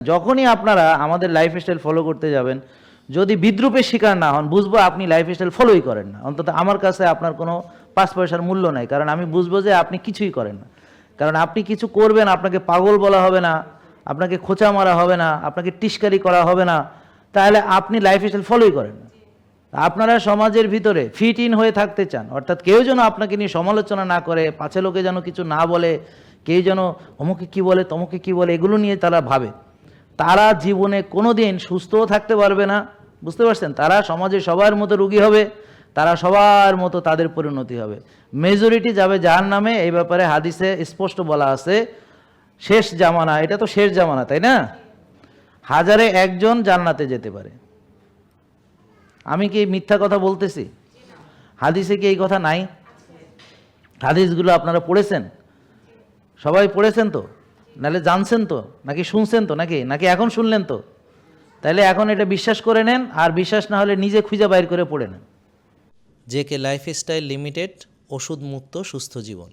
যখনই আপনারা আমাদের লাইফস্টাইল ফলো করতে যাবেন, যদি বিদ্রূপের শিকার না হন, বুঝবো আপনি লাইফস্টাইল ফলোই করেন না। অন্তত আমার কাছে আপনার কোনো 5 পয়সার মূল্য নাই, কারণ আমি বুঝবো যে আপনি কিছুই করেন না। কারণ আপনি কিছু করবেন, আপনাকে পাগল বলা হবে না, আপনাকে খোঁচা মারা হবে না, আপনাকে টিস্কারি করা হবে না, তাহলে আপনি লাইফস্টাইল ফলোই করেন না। আপনারা সমাজের ভিতরে ফিট ইন হয়ে থাকতে চান, অর্থাৎ কেউ যেন আপনাকে নিয়ে সমালোচনা না করে, পাছে লোকে যেন কিছু না বলে, কেউ যেন অমুকে কি বলে তমুকে কি বলে, এগুলো নিয়ে তারা ভাবে। তারা জীবনে কোনো দিন সুস্থও থাকতে পারবে না, বুঝতে পারছেন? তারা সমাজে সবার মতো রুগী হবে, তারা সবার মতো তাদের পরিণতি হবে, মেজরিটি যাবে জাহান্নামে। এই ব্যাপারে হাদিসে স্পষ্ট বলা আছে, শেষ জামানা, এটা তো শেষ জামানা, তাই না? 1000-এ 1 জন জান্নাতে যেতে পারে। আমি কি মিথ্যা কথা বলতেছি? হাদিসে কি এই কথা নাই? হাদিসগুলো আপনারা পড়েছেন? সবাই পড়েছেন তো? নাহলে জানছেন তো, নাকি শুনছেন তো, নাকি এখন শুনলেন তো? তাহলে এখন এটা বিশ্বাস করে নেন, আর বিশ্বাস না হলে নিজে খুঁজে বাইর করে পড়ে নেন। জেকে লাইফস্টাইল লিমিটেড, ওষুধ মুক্ত সুস্থ জীবন।